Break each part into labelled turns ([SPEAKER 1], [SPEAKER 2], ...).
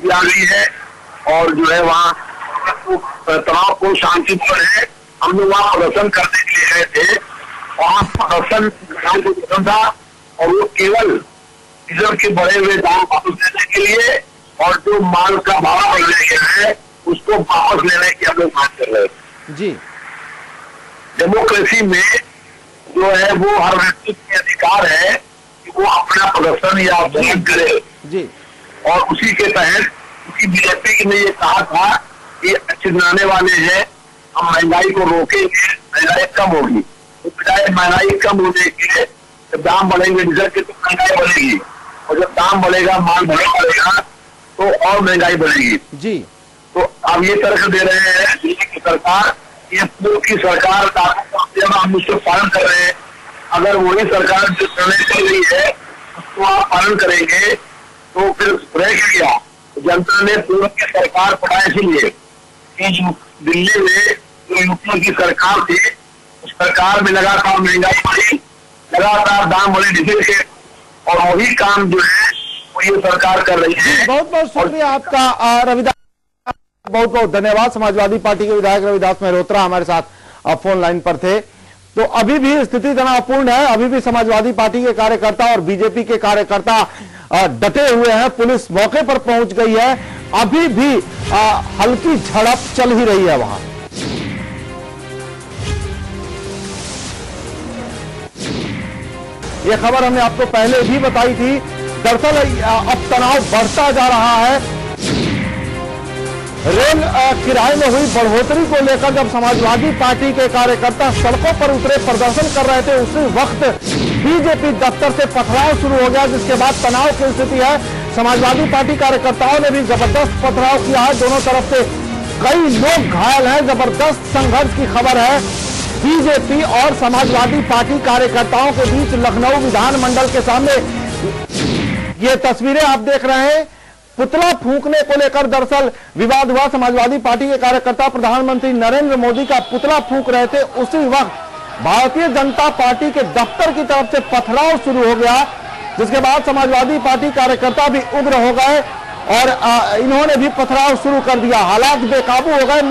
[SPEAKER 1] स्थिति आ गई है और जो है वहाँ तनाव को शांतिपूर्ण है। हम लोग वहाँ प्रदर्शन करने के लिए गए थे, वहाँ प्रदर्शन था और वो केवल डीजल के बढ़े हुए दाम वापस देने के लिए और जो माल का भाड़ा बढ़ने गया है उसको वापस लेने की हम लोग बात कर रहे हैं
[SPEAKER 2] जी।
[SPEAKER 1] डेमोक्रेसी में जो है वो हर व्यक्ति के अधिकार है कि वो अपना प्रदर्शन या आंदोलन करे
[SPEAKER 2] जी। और
[SPEAKER 1] उसी के तहत क्योंकि बीजेपी ने ये कहा था कि चिन्हाने वाले हैं, हम महंगाई को रोकेंगे, महंगाई कम होगी, तो बजाय महंगाई कम होने के जब दाम बढ़ेंगे डीजल के तो महंगाई बढ़ेगी और जब दाम बढ़ेगा माल महंगा बढ़ेगा तो और महंगाई बढ़ेगी
[SPEAKER 2] जी।
[SPEAKER 1] तो अब ये तर्क दे रहे हैं दिल्ली की सरकार, ये पूर्व की सरकार हम उसको पालन कर रहे हैं। अगर वही सरकार जो निर्णय कर रही है उसको आप पालन करेंगे तो फिर रह गया। जनता ने पूर्व की सरकार पढ़ा इसलिए कि जो दिल्ली में जो यूपी की सरकार थी उस सरकार में लगातार महंगाई बढ़ी, लगातार दाम बढ़े डीजल के और वही काम जो है वो ये सरकार कर रही है।
[SPEAKER 2] बहुत बहुत शुक्रिया आपका रविदास, बहुत बहुत धन्यवाद। समाजवादी पार्टी के विधायक रविदास मेहरोत्रा हमारे साथ फोन लाइन पर थे। तो अभी भी स्थिति तनावपूर्ण है, अभी भी समाजवादी पार्टी के कार्यकर्ता और बीजेपी के कार्यकर्ता डटे हुए हैं। पुलिस मौके पर पहुंच गई है, अभी भी हल्की झड़प चल ही रही है वहां। यह खबर हमने आपको पहले भी बताई थी। दरअसल अब तनाव बढ़ता जा रहा है। रेल किराए में हुई बढ़ोतरी को लेकर जब समाजवादी पार्टी के कार्यकर्ता सड़कों पर उतरे, प्रदर्शन कर रहे थे, उसी वक्त बीजेपी दफ्तर से पथराव शुरू हो गया, जिसके बाद तनाव की स्थिति है। समाजवादी पार्टी कार्यकर्ताओं ने भी जबरदस्त पथराव किया है, दोनों तरफ से कई लोग घायल हैं। जबरदस्त संघर्ष की खबर है। बीजेपी और समाजवादी पार्टी कार्यकर्ताओं के बीच लखनऊ विधानमंडल के सामने ये तस्वीरें आप देख रहे हैं। पुतला फूंकने को लेकर दरअसल विवाद हुआ। समाजवादी पार्टी के कार्यकर्ता प्रधानमंत्री नरेंद्र मोदी का पुतला फूंक रहे थे, उसी वक्त भारतीय जनता पार्टी के दफ्तर की तरफ से पथराव शुरू हो गया, जिसके बाद समाजवादी पार्टी कार्यकर्ता भी उग्र हो गए और इन्होंने भी पथराव शुरू कर दिया। हालात बेकाबू हो गए,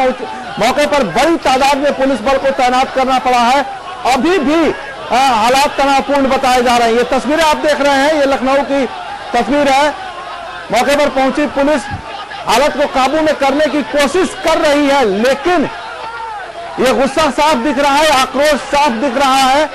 [SPEAKER 2] मौके पर बड़ी तादाद में पुलिस बल को तैनात करना पड़ा है। अभी भी हालात तनावपूर्ण बताए जा रहे हैं। ये तस्वीरें आप देख रहे हैं, ये लखनऊ की तस्वीर है। मौके पर पहुंची पुलिस हालत को काबू में करने की कोशिश कर रही है, लेकिन यह गुस्सा साफ दिख रहा है, आक्रोश साफ दिख रहा है।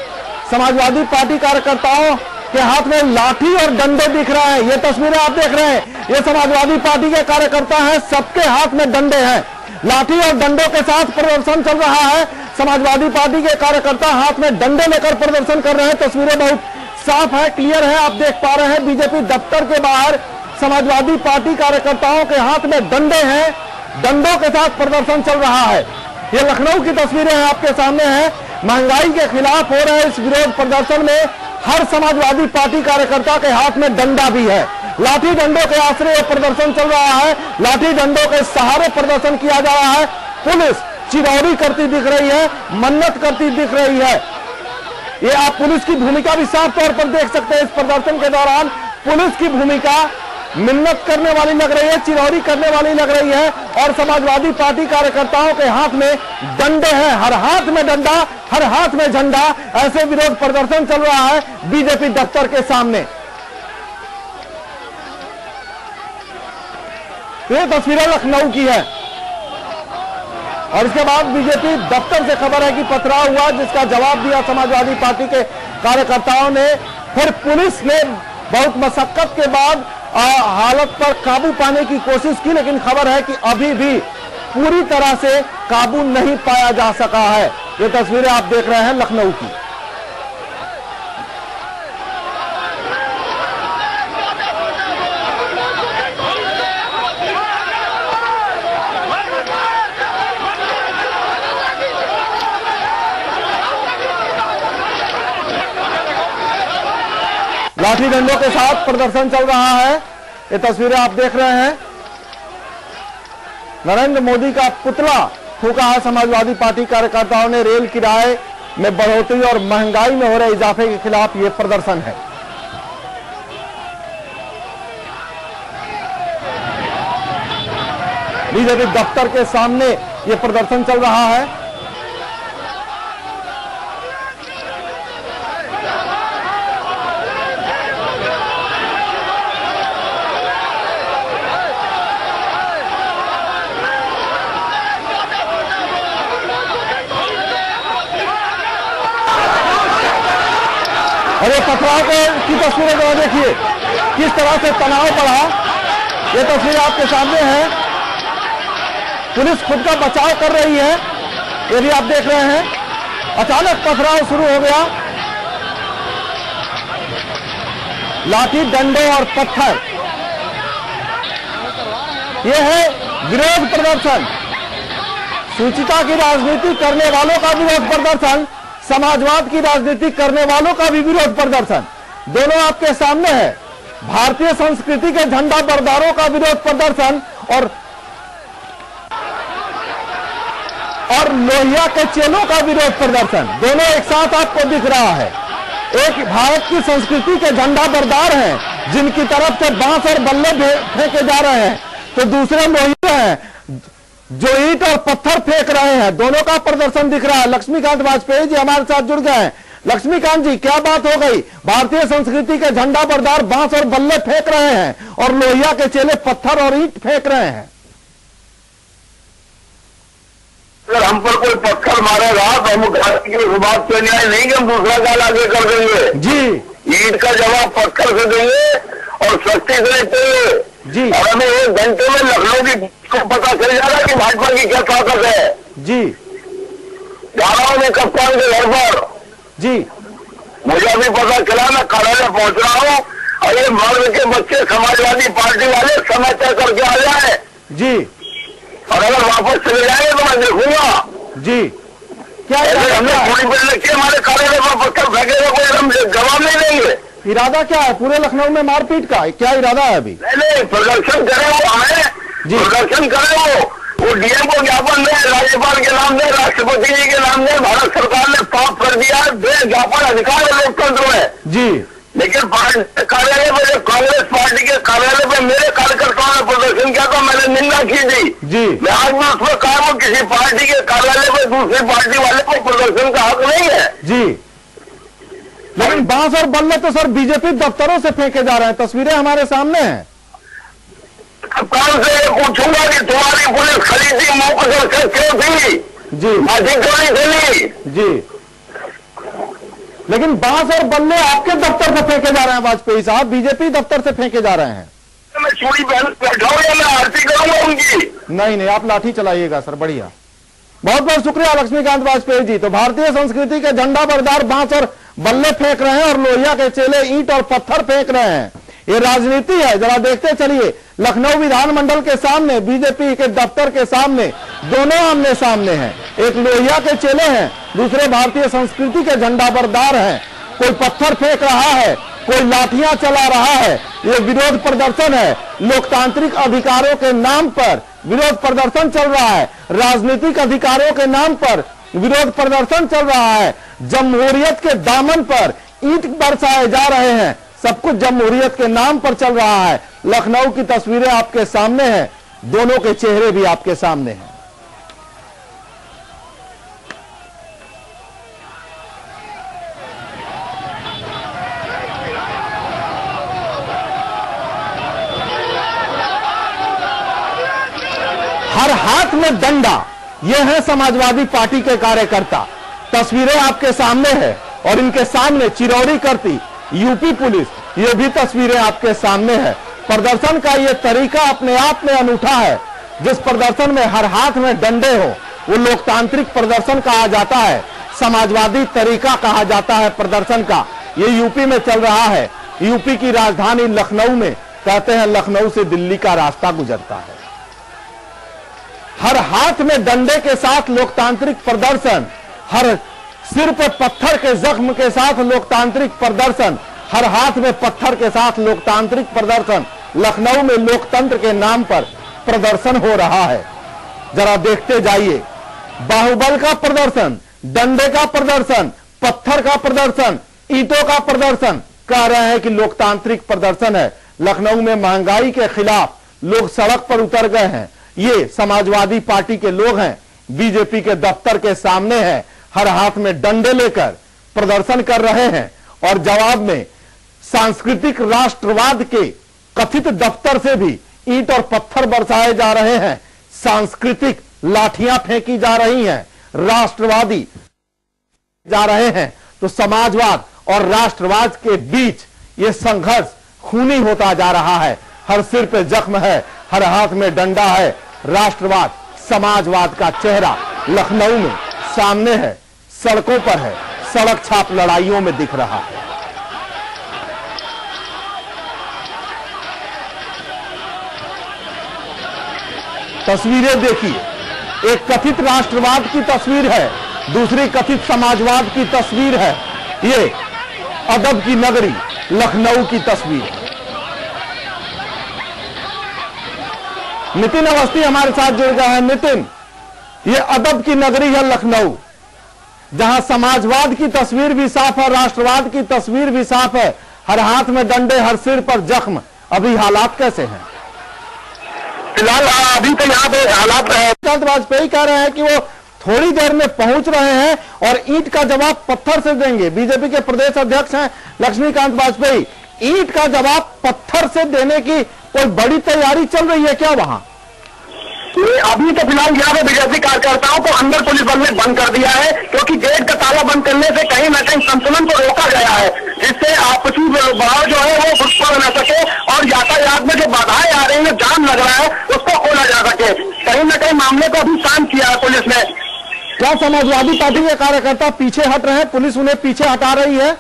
[SPEAKER 2] समाजवादी पार्टी कार्यकर्ताओं के हाथ में लाठी और डंडे दिख रहे हैं। ये तस्वीरें आप देख रहे हैं, ये समाजवादी पार्टी के कार्यकर्ता हैं, सबके हाथ में डंडे हैं। लाठी और डंडों के साथ प्रदर्शन चल रहा है। समाजवादी पार्टी के कार्यकर्ता हाथ में डंडे लेकर प्रदर्शन कर रहे हैं। तस्वीरें बहुत साफ है, क्लियर है, आप देख पा रहे हैं। बीजेपी दफ्तर के बाहर समाजवादी पार्टी कार्यकर्ताओं के हाथ में डंडे हैं, डंडों के साथ प्रदर्शन चल रहा है। ये लखनऊ की तस्वीरें हैं, आपके सामने हैं। महंगाई के खिलाफ हो रहे इस विरोध प्रदर्शन में हर समाजवादी पार्टी कार्यकर्ता के हाथ में डंडा भी है। लाठी डंडों के आश्रय यह प्रदर्शन चल रहा है, लाठी डंडों के सहारे प्रदर्शन किया जा रहा है। पुलिस चिरौरी करती दिख रही है, मन्नत करती दिख रही है। ये आप पुलिस की भूमिका भी साफ तौर पर देख सकते हैं। इस प्रदर्शन के दौरान पुलिस की भूमिका मिन्नत करने वाली लग रही है, चिरौरी करने वाली लग रही है और समाजवादी पार्टी कार्यकर्ताओं के हाथ में डंडे हैं, हर हाथ में डंडा, हर हाथ में झंडा। ऐसे विरोध प्रदर्शन चल रहा है बीजेपी दफ्तर के सामने। ये तस्वीरें लखनऊ की है और इसके बाद बीजेपी दफ्तर से खबर है कि पथराव हुआ, जिसका जवाब दिया समाजवादी पार्टी के कार्यकर्ताओं ने। फिर पुलिस ने बहुत मशक्कत के बाद हालत पर काबू पाने की कोशिश की, लेकिन खबर है कि अभी भी पूरी तरह से काबू नहीं पाया जा सका है। ये तस्वीरें आप देख रहे हैं लखनऊ की। लाठी डंडों के साथ प्रदर्शन चल रहा है। ये तस्वीरें आप देख रहे हैं। नरेंद्र मोदी का पुतला फूंका है समाजवादी पार्टी कार्यकर्ताओं ने। रेल किराए में बढ़ोतरी और महंगाई में हो रहे इजाफे के खिलाफ ये प्रदर्शन है। बीजेपी दफ्तर के सामने ये प्रदर्शन चल रहा है। और ये पथराव की तस्वीरें जो देखिए किस तरह से तनाव बढ़ा, ये तस्वीर आपके सामने है। पुलिस खुद का बचाव कर रही है, ये भी आप देख रहे हैं। अचानक पथराव शुरू हो गया, लाठी, डंडे और पत्थर। यह है विरोध प्रदर्शन, सूचिता की राजनीति करने वालों का विरोध प्रदर्शन, समाजवाद की राजनीति करने वालों का भी विरोध प्रदर्शन, दोनों आपके सामने है। भारतीय संस्कृति के झंडा बरदारों का विरोध प्रदर्शन और लोहिया के चेलों का विरोध प्रदर्शन, दोनों एक साथ आपको दिख रहा है। एक भारत की संस्कृति के झंडा बरदार हैं जिनकी तरफ से बांस और बल्ले फेंके जा रहे हैं, तो दूसरे लोहिया हैं जो ईंट और पत्थर फेंक रहे हैं। दोनों का प्रदर्शन दिख रहा है। लक्ष्मीकांत वाजपेयी जी हमारे साथ जुड़ गए हैं। लक्ष्मीकांत जी, क्या बात हो गई? भारतीय संस्कृति के झंडा बरदार बांस और बल्ले फेंक रहे हैं और लोहिया के चेले पत्थर और ईंट फेंक रहे हैं।
[SPEAKER 1] अगर हम पर कोई पत्थर मारेगा तो हम घाटी की बात पे न्याय नहीं कि हम दूसरा गाल आगे कर देंगे
[SPEAKER 2] जी।
[SPEAKER 1] ईंट का जवाब पत्थर से देंगे और सख्ती से लेते
[SPEAKER 2] जी।
[SPEAKER 1] और हमें 1 घंटे में लखनऊ की को पता चल जा रहा है कि भाजपा की क्या ताकत है
[SPEAKER 2] जी।
[SPEAKER 1] जा रहा हूं मैं कप्तान के घर पर
[SPEAKER 2] जी।
[SPEAKER 1] मुझे अभी पता चला, मैं कार्यालय पहुंच रहा हूं और ये मर्द के बच्चे समाजवादी पार्टी वाले समय तय करके आ जाए
[SPEAKER 2] जी।
[SPEAKER 1] और अगर वापस चले जाएंगे तो मैं देखूंगा
[SPEAKER 2] जी। क्या
[SPEAKER 1] हमने थोड़ी देर रखी, हमारे कार्यालय पर पत्थर फेंकेगा कोई, हम जवाब नहीं देंगे।
[SPEAKER 2] इरादा क्या है पूरे लखनऊ में मारपीट का? क्या इरादा है अभी?
[SPEAKER 1] नहीं, प्रदर्शन करे वो आए, प्रदर्शन करे वो डीएम को ज्ञापन दे, राज्यपाल के नाम दे, राष्ट्रपति जी के नाम दे। भारत सरकार ने पाप कर दिया, ज्ञापन अधिकार है लोकतंत्र में जी। लेकिन कार्यालय पर जब कांग्रेस पार्टी के कार्यालय पर मेरे कार्यकर्ताओं ने प्रदर्शन किया तो मैंने निंदा की थी जी। मैं आज मैं उसमें कहा हूं किसी पार्टी के कार्यालय पर दूसरी पार्टी वाले को प्रदर्शन का हक नहीं है
[SPEAKER 2] जी। लेकिन बांस और बल्ले तो सर बीजेपी दफ्तरों से फेंके जा रहे हैं, तस्वीरें हमारे सामने हैं।
[SPEAKER 1] कौन से पूछूंगा कि तुम्हारी पुलिस खरीदी मौके से क्यों थी जी? अधिक तो नहीं चली
[SPEAKER 2] जी। लेकिन बांस और बल्ले आपके दफ्तर से फेंके जा रहे हैं वाजपेयी साहब, बीजेपी दफ्तर से फेंके जा रहे हैं।
[SPEAKER 1] मैं चूड़ी पहन बैठा हूं या मैं आरती करूंगा उनकी?
[SPEAKER 2] नहीं, आप लाठी चलाइएगा सर, बढ़िया। बहुत बहुत शुक्रिया लक्ष्मीकांत वाजपेयी जी। तो भारतीय संस्कृति के झंडा बरदार बांस और बल्ले फेंक रहे हैं और लोहिया के चेले ईंट और पत्थर फेंक रहे हैं। ये राजनीति है। जरा देखते चलिए, लखनऊ विधानमंडल के सामने, बीजेपी के दफ्तर के सामने, दोनों आमने सामने हैं। एक लोहिया के चेले हैं, दूसरे भारतीय संस्कृति के झंडा बरदार हैं। कोई पत्थर फेंक रहा है, कोई लाठियां चला रहा है। ये विरोध प्रदर्शन है, लोकतांत्रिक अधिकारों के नाम पर विरोध प्रदर्शन चल रहा है, राजनीतिक अधिकारों के नाम पर विरोध प्रदर्शन चल रहा है। जमहूरियत के दामन पर ईंट बरसाए जा रहे हैं, सब कुछ जमहूरियत के नाम पर चल रहा है। लखनऊ की तस्वीरें आपके सामने हैं, दोनों के चेहरे भी आपके सामने हैं। हर हाथ में डंडा, ये है समाजवादी पार्टी के कार्यकर्ता। तस्वीरें आपके सामने है और इनके सामने चिरौरी करती यूपी पुलिस, ये भी तस्वीरें आपके सामने है। प्रदर्शन का ये तरीका अपने आप में अनूठा है। जिस प्रदर्शन में हर हाथ में डंडे हो वो लोकतांत्रिक प्रदर्शन कहा जाता है, समाजवादी तरीका कहा जाता है प्रदर्शन का। ये यूपी में चल रहा है। यूपी की राजधानी लखनऊ में कहते हैं लखनऊ से दिल्ली का रास्ता गुजरता है। हर हाथ में डंडे के साथ लोकतांत्रिक प्रदर्शन, हर सिर पर पत्थर के जख्म के साथ लोकतांत्रिक प्रदर्शन, हर हाथ में पत्थर के साथ लोकतांत्रिक प्रदर्शन। लखनऊ में लोकतंत्र के नाम पर प्रदर्शन हो रहा है। जरा देखते जाइए, बाहुबल का प्रदर्शन, डंडे का प्रदर्शन, पत्थर का प्रदर्शन, ईंटों का प्रदर्शन। कह रहे हैं कि लोकतांत्रिक प्रदर्शन है। लखनऊ में महंगाई के खिलाफ लोग सड़क पर उतर गए हैं। ये समाजवादी पार्टी के लोग हैं, बीजेपी के दफ्तर के सामने हैं, हर हाथ में डंडे लेकर प्रदर्शन कर रहे हैं और जवाब में सांस्कृतिक राष्ट्रवाद के कथित दफ्तर से भी ईंट और पत्थर बरसाए जा रहे हैं, सांस्कृतिक लाठियां फेंकी जा रही हैं, राष्ट्रवादी जा रहे हैं। तो समाजवाद और राष्ट्रवाद के बीच यह संघर्ष खूनी होता जा रहा है। हर सिर पे जख्म है, हर हाथ में डंडा है। राष्ट्रवाद समाजवाद का चेहरा लखनऊ में सामने है, सड़कों पर है, सड़क छाप लड़ाइयों में दिख रहा है। तस्वीरें देखिए, एक कथित राष्ट्रवाद की तस्वीर है, दूसरी कथित समाजवाद की तस्वीर है। ये अदब की नगरी लखनऊ की तस्वीर है। नितिन अवस्थी हमारे साथ जुड़ गए हैं। नितिन, ये अदब की नगरी है लखनऊ, जहां समाजवाद की तस्वीर भी साफ है, राष्ट्रवाद की तस्वीर भी साफ है, हर हाथ में डंडे, हर सिर पर जख्म। अभी हालात कैसे हैं?
[SPEAKER 1] फिलहाल अभी तो यहाँ पे हालात
[SPEAKER 2] वाजपेयी कह रहे हैं कि वो थोड़ी देर में पहुंच रहे हैं और ईंट का जवाब पत्थर से देंगे। बीजेपी के प्रदेश अध्यक्ष हैं लक्ष्मीकांत वाजपेयी, ईंट का जवाब पत्थर से देने की कोई बड़ी तैयारी चल रही है क्या वहां?
[SPEAKER 1] अभी तो फिलहाल यहाँ पे बीजेपी कार्यकर्ताओं को अंदर पुलिस बल ने बंद कर दिया है, क्योंकि गेट का ताला बंद करने से कहीं न कहीं संतुलन को रोका गया है, जिससे आपसी बढ़ाव जो है वो घुसपैठ न सके और यातायात में जो बाधाएं आ रही है, जाम लग रहा है, उसको खोला जा सके। कहीं न कहीं मामले को अभी शांत किया है पुलिस ने।
[SPEAKER 2] क्या समाजवादी पार्टी के कार्यकर्ता पीछे हट रहे हैं, पुलिस उन्हें पीछे हटा रही है?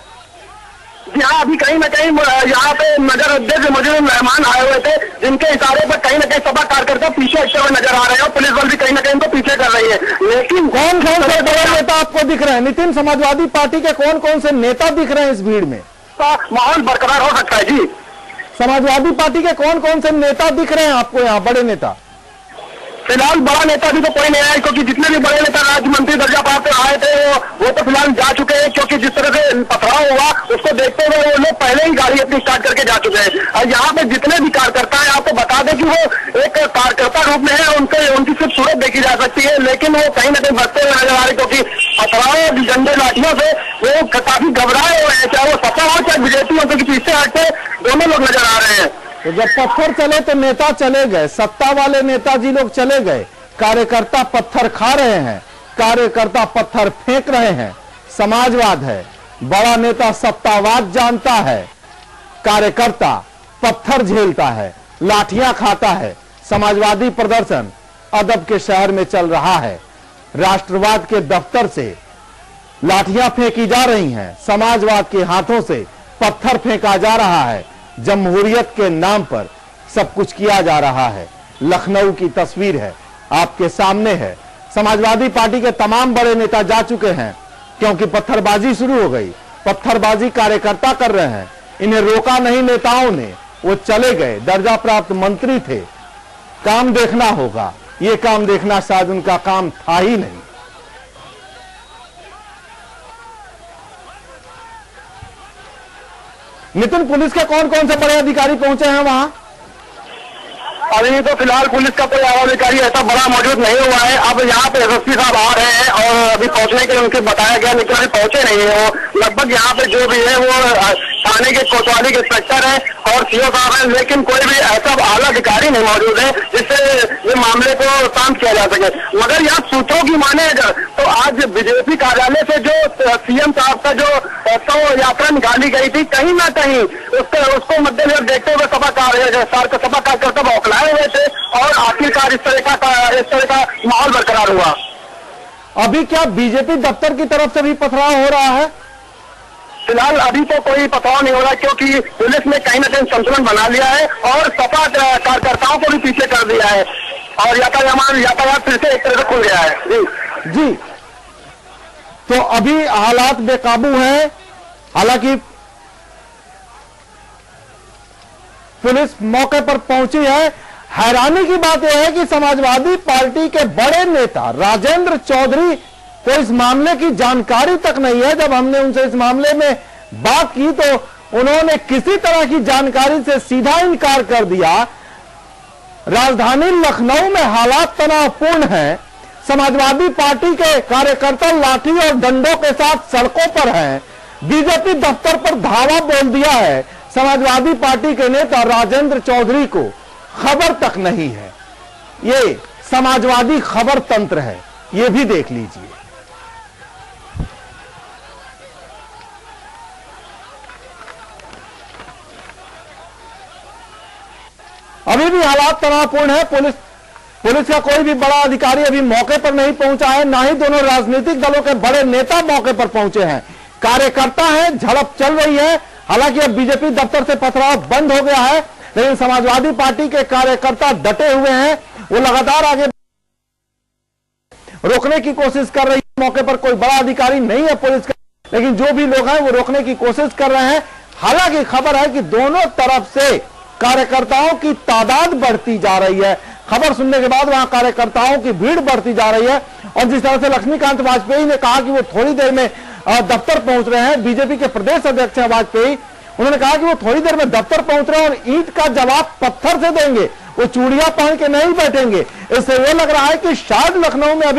[SPEAKER 1] जी हाँ, अभी कहीं न कहीं यहाँ पे नजर अध्यक्ष मौजूद मेहमान आए हुए थे, जिनके इशारे पर कहीं न कहीं सभा कार्यकर्ता पीछे हटते हुए नजर आ रहे हैं और पुलिस बल भी कहीं न कहीं उनको पीछे कर रही है। लेकिन
[SPEAKER 2] कौन कौन से बड़े नेता आपको दिख रहे हैं नितिन? समाजवादी पार्टी के कौन कौन से नेता दिख रहे हैं इस भीड़ में?
[SPEAKER 1] माहौल बरकरार हो सकता है जी।
[SPEAKER 2] समाजवादी पार्टी के कौन कौन से नेता दिख रहे हैं आपको यहाँ, बड़े नेता?
[SPEAKER 1] फिलहाल बड़ा नेता भी तो कोई नहीं आया, क्योंकि जितने भी बड़े नेता राज्य मंत्री दर्जा पाते आए थे वो तो फिलहाल जा चुके हैं, क्योंकि जिस तरह से पथराव हुआ उसको देखते हुए वो लोग पहले ही गाड़ी अपनी स्टार्ट करके जा चुके हैं। और यहाँ पे जितने भी कार्यकर्ता हैं, आपको बता दें कि वो एक कार्यकर्ता रूप में है, उनकी सिर्फ सूरत देखी जा सकती है, लेकिन वो कहीं न कहीं बचते हुए नजर आ रहे, क्योंकि पथराव डंडे लाठियों से वो काफी घबराए हुए हैं, चाहे वो सपा हो चाहे बीजेपी हो, क्योंकि पीछे हटते दोनों लोग नजर आ रहे हैं।
[SPEAKER 2] तो जब पत्थर चले तो नेता चले गए, सत्ता वाले नेताजी लोग चले गए, कार्यकर्ता पत्थर खा रहे हैं, कार्यकर्ता पत्थर फेंक रहे हैं। समाजवाद है, बड़ा नेता सत्तावाद जानता है, कार्यकर्ता पत्थर झेलता है, लाठियां खाता है। समाजवादी प्रदर्शन अदब के शहर में चल रहा है, राष्ट्रवाद के दफ्तर से लाठियां फेंकी जा रही हैं, समाजवाद के हाथों से पत्थर फेंका जा रहा है, जमहूरियत के नाम पर सब कुछ किया जा रहा है। लखनऊ की तस्वीर है, आपके सामने है। समाजवादी पार्टी के तमाम बड़े नेता जा चुके हैं, क्योंकि पत्थरबाजी शुरू हो गई। पत्थरबाजी कार्यकर्ता कर रहे हैं, इन्हें रोका नहीं नेताओं ने, वो चले गए। दर्जा प्राप्त मंत्री थे, काम देखना होगा, ये काम देखना शायद उनका काम था ही नहीं। नितिन, पुलिस के कौन कौन से बड़े अधिकारी पहुंचे हैं वहां?
[SPEAKER 1] अभी तो फिलहाल पुलिस का कोई आला अधिकारी ऐसा बड़ा मौजूद नहीं हुआ है। अब यहाँ पे एसएसपी साहब आ रहे हैं और अभी पहुंचने के लिए उनसे बताया गया, लेकिन अभी पहुंचे नहीं है वो। लगभग यहाँ पे जो भी है वो थाने के कोतवाली के इंस्पेक्टर है और सीओ साहब है, लेकिन कोई भी ऐसा आला अधिकारी नहीं मौजूद है जिससे ये मामले को शांत किया जा सके। मगर यहाँ सूत्रों की माने तो आज बीजेपी कार्यालय से जो सीएम साहब का जो यात्रा निकाली गई थी, कहीं ना कहीं उसको मद्देनजर देखते हुए सभा कार्यकर्ता बौखलाए हुए थे और आखिरकार इस तरह का माहौल बरकरार हुआ।
[SPEAKER 2] अभी क्या बीजेपी दफ्तर की तरफ से भी पथराव हो रहा है?
[SPEAKER 1] फिलहाल अभी तो कोई पथराव नहीं हो रहा, क्योंकि पुलिस ने कहीं ना कहीं संतुलन बना लिया है और सपा कार्यकर्ताओं को भी पीछे कर दिया है और यातायात फिर से एक तरह से खुल गया है।
[SPEAKER 2] जी, तो अभी हालात बेकाबू हैं। हालांकि पुलिस मौके पर पहुंची है। हैरानी की बात यह है कि समाजवादी पार्टी के बड़े नेता राजेंद्र चौधरी को इस मामले की जानकारी तक नहीं है। जब हमने उनसे इस मामले में बात की तो उन्होंने किसी तरह की जानकारी से सीधा इनकार कर दिया। राजधानी लखनऊ में हालात तनावपूर्ण हैं। समाजवादी पार्टी के कार्यकर्ता लाठी और डंडों के साथ सड़कों पर हैं। बीजेपी दफ्तर पर धावा बोल दिया है। समाजवादी पार्टी के नेता राजेंद्र चौधरी को खबर तक नहीं है। ये समाजवादी खबर तंत्र है, ये भी देख लीजिए। अभी भी हालात तनावपूर्ण है। पुलिस का कोई भी बड़ा अधिकारी अभी मौके पर नहीं पहुंचा है, ना ही दोनों राजनीतिक दलों के बड़े नेता मौके पर पहुंचे हैं। कार्यकर्ता हैं, झड़प चल रही है। हालांकि अब बीजेपी दफ्तर से पथराव बंद हो गया है, लेकिन समाजवादी पार्टी के कार्यकर्ता डटे हुए हैं। वो लगातार आगे रोकने की कोशिश कर रही है। मौके पर कोई बड़ा अधिकारी नहीं है पुलिस का, लेकिन जो भी लोग हैं वो रोकने की कोशिश कर रहे हैं। हालांकि खबर है कि दोनों तरफ से कार्यकर्ताओं की तादाद बढ़ती जा रही है। खबर सुनने के बाद वहां कार्यकर्ताओं की भीड़ बढ़ती जा रही है। और जिस तरह से लक्ष्मीकांत वाजपेयी ने कहा कि वो थोड़ी देर में दफ्तर पहुंच रहे हैं, बीजेपी के प्रदेश अध्यक्ष हैं वाजपेयी, उन्होंने कहा कि वो थोड़ी देर में दफ्तर पहुंच रहे हैं और ईंट का जवाब पत्थर से देंगे, वो चूड़ियां पहन के नहीं बैठेंगे। इससे ये लग रहा है कि शायद लखनऊ में अभी